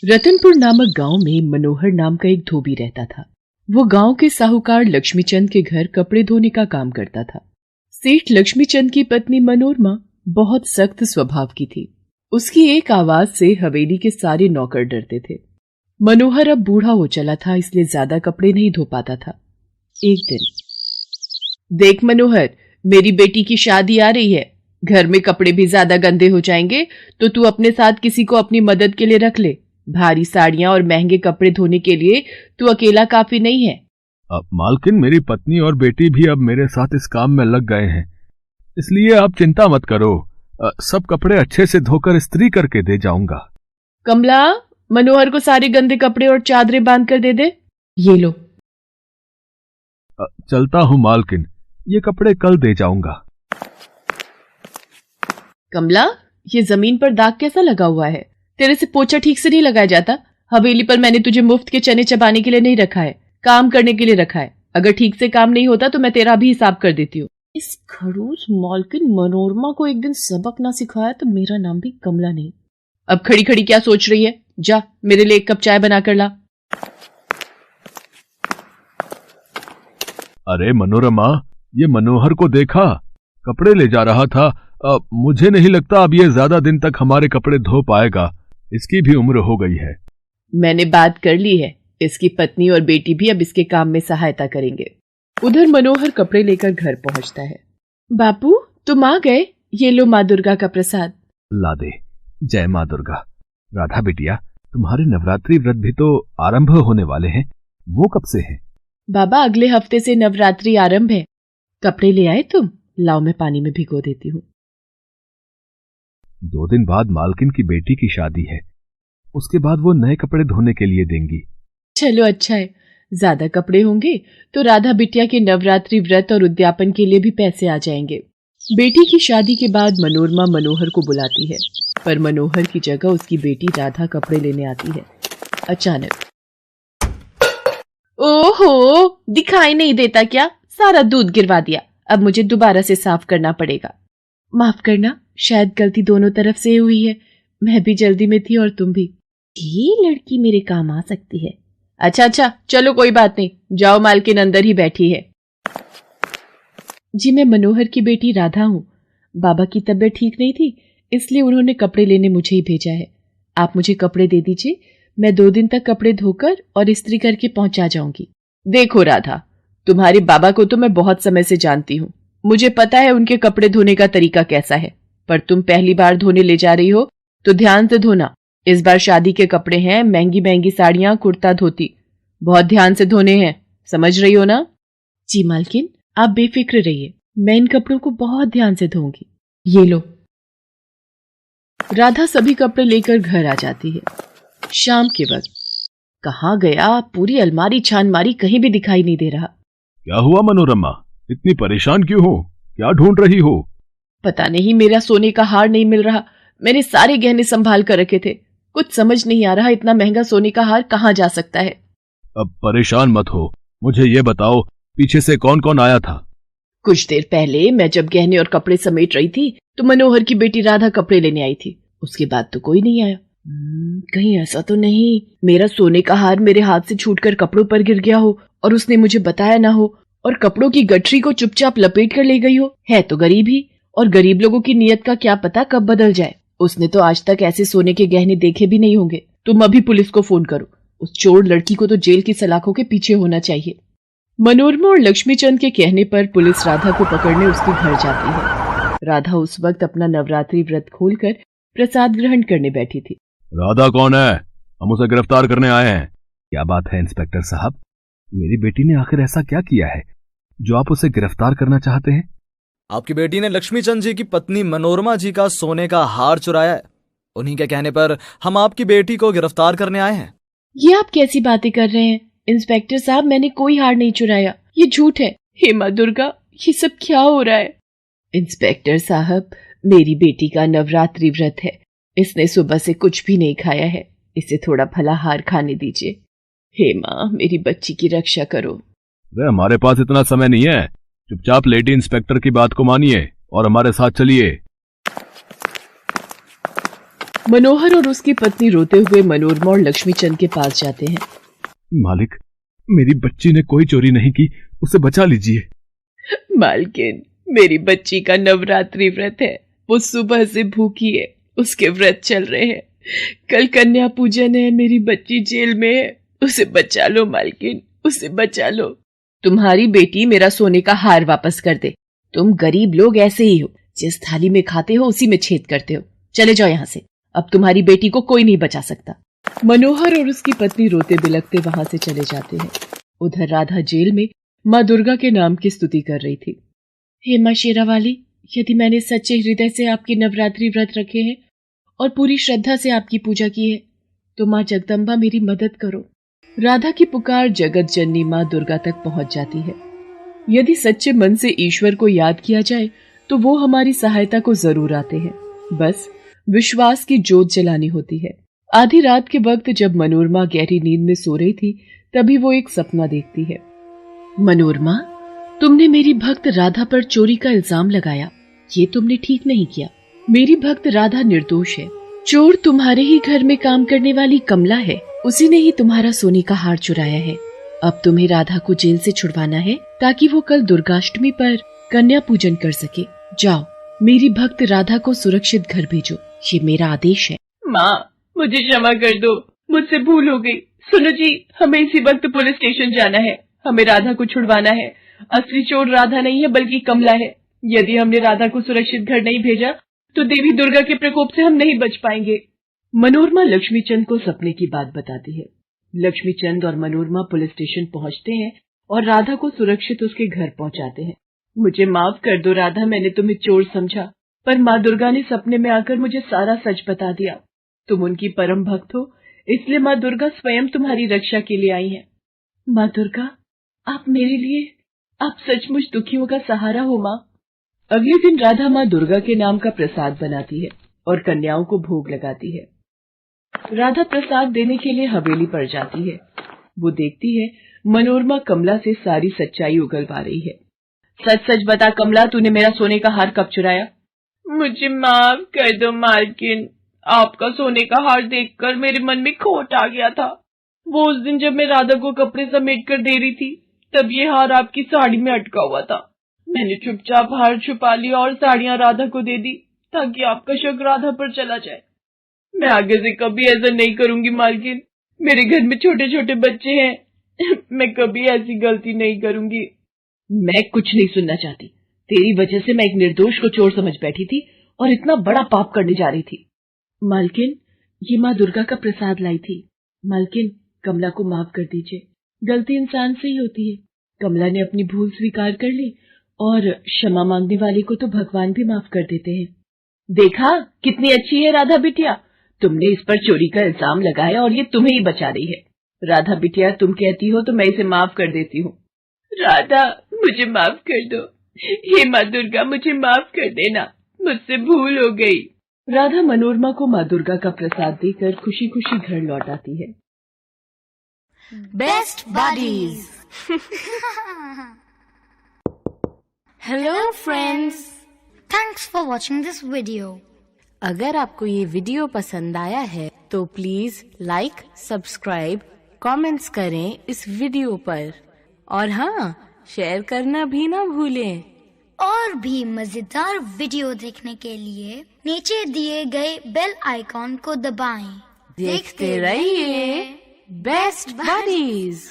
रतनपुर नामक गांव में मनोहर नाम का एक धोबी रहता था। वो गांव के साहूकार लक्ष्मीचंद के घर कपड़े धोने का काम करता था। सेठ लक्ष्मीचंद की पत्नी मनोरमा बहुत सख्त स्वभाव की थी। उसकी एक आवाज से हवेली के सारे नौकर डरते थे। मनोहर अब बूढ़ा हो चला था, इसलिए ज्यादा कपड़े नहीं धो पाता था। एक दिन, देख मनोहर, मेरी बेटी की शादी आ रही है। घर में कपड़े भी ज्यादा गंदे हो जाएंगे, तो तू अपने साथ किसी को अपनी मदद के लिए रख ले। भारी साड़ियां और महंगे कपड़े धोने के लिए तू अकेला काफी नहीं है। मालकिन, मेरी पत्नी और बेटी भी अब मेरे साथ इस काम में लग गए हैं, इसलिए आप चिंता मत करो। सब कपड़े अच्छे से धोकर इस्त्री करके दे जाऊंगा। कमला, मनोहर को सारे गंदे कपड़े और चादरें बांध कर दे दे। ये लो। चलता हूँ मालकिन, ये कपड़े कल दे जाऊंगा। कमला, ये जमीन पर दाग कैसा लगा हुआ है? तेरे से पोछा ठीक से नहीं लगाया जाता। हवेली पर मैंने तुझे मुफ्त के चने चबाने के लिए नहीं रखा है, काम करने के लिए रखा है। अगर ठीक से काम नहीं होता तो मैं तेरा भी हिसाब कर देती हूँ। इस खड़ूस मालकिन मनोरमा को एक दिन सबक ना सिखाया तो मेरा नाम भी कमला नहीं। अब खड़ी खड़ी क्या सोच रही है? जा मेरे लिए एक कप चाय बना कर ला। अरे मनोरमा, ये मनोहर को देखा, कपड़े ले जा रहा था। मुझे नहीं लगता अब ये ज्यादा दिन तक हमारे कपड़े धो पाएगा। इसकी भी उम्र हो गई है। मैंने बात कर ली है, इसकी पत्नी और बेटी भी अब इसके काम में सहायता करेंगे। उधर मनोहर कपड़े लेकर घर पहुंचता है। बापू, तुम आ गए, ये लो माँ दुर्गा का प्रसाद। ला दे। जय माँ दुर्गा। राधा बिटिया, तुम्हारे नवरात्रि व्रत भी तो आरंभ होने वाले हैं, वो कब से है? बाबा, अगले हफ्ते से नवरात्रि आरंभ है। कपड़े ले आए तुम? लाओ, मैं पानी में भिगो देती हूँ। 2 दिन बाद मालकिन की बेटी की शादी है, उसके बाद वो नए कपड़े धोने के लिए देंगी। चलो अच्छा है, ज्यादा कपड़े होंगे तो राधा बिटिया के नवरात्रि व्रत और उद्यापन के लिए भी पैसे आ जाएंगे। बेटी की शादी के बाद मनोरमा मनोहर को बुलाती है, पर मनोहर की जगह उसकी बेटी राधा कपड़े लेने आती है। अचानक, ओहो, दिखाई नहीं देता क्या? सारा दूध गिरवा दिया। अब मुझे दोबारा से साफ करना पड़ेगा। माफ करना, शायद गलती दोनों तरफ से हुई है। मैं भी जल्दी में थी और तुम भी। ये लड़की मेरे काम आ सकती है। अच्छा, चलो कोई बात नहीं, जाओ, मालकिन अंदर ही बैठी है। जी, मैं मनोहर की बेटी राधा हूँ। बाबा की तबीयत ठीक नहीं थी, इसलिए उन्होंने कपड़े लेने मुझे ही भेजा है। आप मुझे कपड़े दे दीजिए, मैं 2 दिन तक कपड़े धोकर और इस्त्री करके पहुंचा जाऊंगी। देखो राधा, तुम्हारे बाबा को तो मैं बहुत समय से जानती हूँ। मुझे पता है उनके कपड़े धोने का तरीका कैसा है, पर तुम पहली बार धोने ले जा रही हो तो ध्यान से धोना। इस बार शादी के कपड़े हैं, महंगी महंगी साड़ियां, कुर्ता धोती, बहुत ध्यान से धोने हैं, समझ रही हो ना? जी मालकिन, आप बेफिक्र रहिए, मैं इन कपड़ों को बहुत ध्यान से धोऊंगी। ये लो। राधा सभी कपड़े लेकर घर आ जाती है। शाम के वक्त, कहाँ गया? पूरी अलमारी छान मारी, कहीं भी दिखाई नहीं दे रहा। क्या हुआ मनोरमा, इतनी परेशान क्यों हो? क्या ढूंढ रही हो? पता नहीं, मेरा सोने का हार नहीं मिल रहा। मैंने सारे गहने संभाल कर रखे थे, कुछ समझ नहीं आ रहा इतना महंगा सोने का हार कहाँ जा सकता है। अब परेशान मत हो, मुझे ये बताओ, पीछे से कौन कौन आया था? कुछ देर पहले मैं जब गहने और कपड़े समेट रही थी तो मनोहर की बेटी राधा कपड़े लेने आई थी। उसके बाद तो कोई नहीं आया। कहीं ऐसा तो नहीं मेरा सोने का हार मेरे हाथ से छूटकर कपड़ों पर गिर गया हो और उसने मुझे बताया ना हो और कपड़ों की गठरी को चुपचाप लपेट कर ले गई हो। है तो गरीब ही, और गरीब लोगों की नियत का क्या पता कब बदल जाए। उसने तो आज तक ऐसे सोने के गहने देखे भी नहीं होंगे। तुम अभी पुलिस को फोन करो। उस चोर लड़की को तो जेल की सलाखों के पीछे होना चाहिए। मनोरमा और लक्ष्मीचंद के कहने पर पुलिस राधा को पकड़ने उसके घर जाती है। राधा उस वक्त अपना नवरात्रि व्रत खोलकर प्रसाद ग्रहण करने बैठी थी। राधा कौन है? हम उसे गिरफ्तार करने आए हैं। क्या बात है इंस्पेक्टर साहब, मेरी बेटी ने आखिर ऐसा क्या किया है जो आप उसे गिरफ्तार करना चाहते हैं? आपकी बेटी ने लक्ष्मीचंद जी की पत्नी मनोरमा जी का सोने का हार चुराया है। उन्हीं के कहने पर हम आपकी बेटी को गिरफ्तार करने आए हैं। ये आप कैसी बातें कर रहे हैं इंस्पेक्टर साहब? मैंने कोई हार नहीं चुराया, ये झूठ है। हे माँ दुर्गा, ये सब क्या हो रहा है? इंस्पेक्टर साहब, मेरी बेटी का नवरात्रि व्रत है, इसने सुबह से कुछ भी नहीं खाया है, इसे थोड़ा भला हार खाने दीजिए। हे माँ, मेरी बच्ची की रक्षा करो। अरे हमारे पास इतना समय नहीं है, चुपचाप लेडी इंस्पेक्टर की बात को मानिए और हमारे साथ चलिए। मनोहर और उसकी पत्नी रोते हुए मनोरमा और लक्ष्मीचंद के पास जाते हैं। मालिक, मेरी बच्ची ने कोई चोरी नहीं की, उसे बचा लीजिए। मालकिन, मेरी बच्ची का नवरात्रि व्रत है, वो सुबह से भूखी है, उसके व्रत चल रहे हैं। कल कन्या पूजन है, मेरी बच्ची जेल में है, उसे बचा लो मालकिन, उसे बचा लो। तुम्हारी बेटी मेरा सोने का हार वापस कर दे। तुम गरीब लोग ऐसे ही हो, जिस थाली में खाते हो उसी में छेद करते हो। चले जाओ यहाँ से, अब तुम्हारी बेटी को कोई नहीं बचा सकता। मनोहर और उसकी पत्नी रोते बिलखते वहां से चले जाते हैं। उधर राधा जेल में माँ दुर्गा के नाम की स्तुति कर रही थी। हे माँ शेरावाली, यदि मैंने सच्चे हृदय से आपके नवरात्रि व्रत रखे हैं और पूरी श्रद्धा से आपकी पूजा की है, तो माँ जगदम्बा मेरी मदद करो। राधा की पुकार जगत जननी माँ दुर्गा तक पहुंच जाती है। यदि सच्चे मन से ईश्वर को याद किया जाए तो वो हमारी सहायता को जरूर आते हैं। बस विश्वास की जोत जलानी होती है। आधी रात के वक्त जब मनोरमा गहरी नींद में सो रही थी, तभी वो एक सपना देखती है। मनोरमा, तुमने मेरी भक्त राधा पर चोरी का इल्जाम लगाया, ये तुमने ठीक नहीं किया। मेरी भक्त राधा निर्दोष है। चोर तुम्हारे ही घर में काम करने वाली कमला है, उसी ने ही तुम्हारा सोने का हार चुराया है। अब तुम्हें राधा को जेल से छुड़वाना है ताकि वो कल दुर्गाष्टमी पर कन्या पूजन कर सके। जाओ, मेरी भक्त राधा को सुरक्षित घर भेजो, ये मेरा आदेश है। माँ, मुझे क्षमा कर दो, मुझसे भूल हो गई। सुनो जी, हमें इसी वक्त पुलिस स्टेशन जाना है, हमें राधा को छुड़वाना है। असली चोर राधा नहीं है बल्कि कमला है। यदि हमने राधा को सुरक्षित घर नहीं भेजा तो देवी दुर्गा के प्रकोप से हम नहीं बच पाएंगे। मनोरमा लक्ष्मीचंद को सपने की बात बताती है। लक्ष्मीचंद और मनोरमा पुलिस स्टेशन पहुंचते हैं और राधा को सुरक्षित उसके घर पहुंचाते हैं। मुझे माफ कर दो राधा, मैंने तुम्हें चोर समझा, पर माँ दुर्गा ने सपने में आकर मुझे सारा सच बता दिया। तुम उनकी परम भक्त हो, इसलिए माँ दुर्गा स्वयं तुम्हारी रक्षा के लिए आई हैं। माँ दुर्गा, आप मेरे लिए, आप सचमुच दुखियों का सहारा हो माँ। अगले दिन राधा माँ दुर्गा के नाम का प्रसाद बनाती है और कन्याओं को भोग लगाती है। राधा प्रसाद देने के लिए हवेली पर जाती है। वो देखती है मनोरमा कमला से सारी सच्चाई उगलवा रही है। सच सच बता कमला, तूने मेरा सोने का हार कब चुराया? मुझे माफ कर दो मालकिन, आपका सोने का हार देखकर मेरे मन में खोट आ गया था। वो उस दिन जब मैं राधा को कपड़े समेट कर दे रही थी, तब ये हार आपकी साड़ी में अटका हुआ था। मैंने चुपचाप हार छुपा लिया और साड़ियां राधा को दे दी ताकि आपका शक राधा पर चला जाए। मैं आगे से कभी ऐसा नहीं करूंगी मालकिन, मेरे घर में छोटे छोटे बच्चे हैं, मैं कभी ऐसी गलती नहीं करूंगी। मैं कुछ नहीं सुनना चाहती। तेरी वजह से मैं एक निर्दोष को चोर समझ बैठी थी और इतना बड़ा पाप करने जा रही थी। मालकिन, ये माँ दुर्गा का प्रसाद लाई थी। मालकिन, कमला को माफ कर दीजिए, गलती इंसान से ही होती है। कमला ने अपनी भूल स्वीकार कर ली और क्षमा मांगने वाले को तो भगवान भी माफ कर देते हैं। देखा कितनी अच्छी है राधा बिटिया, तुमने इस पर चोरी का इल्जाम लगाया और ये तुम्हें ही बचा रही है। राधा बिटिया, तुम कहती हो तो मैं इसे माफ कर देती हूँ। राधा, मुझे माफ कर दो। हे माँ दुर्गा, मुझे माफ कर देना, मुझसे भूल हो गई। राधा मनोरमा को माँ दुर्गा का प्रसाद देकर खुशी खुशी घर लौट आती है। Best buddies. Hello friends, thanks for watching this video. अगर आपको ये वीडियो पसंद आया है तो प्लीज लाइक, सब्सक्राइब, कमेंट्स करें इस वीडियो पर और हाँ, शेयर करना भी ना भूलें। और भी मजेदार वीडियो देखने के लिए नीचे दिए गए बेल आइकॉन को दबाएं। देखते रहिए बेस्ट बडीज।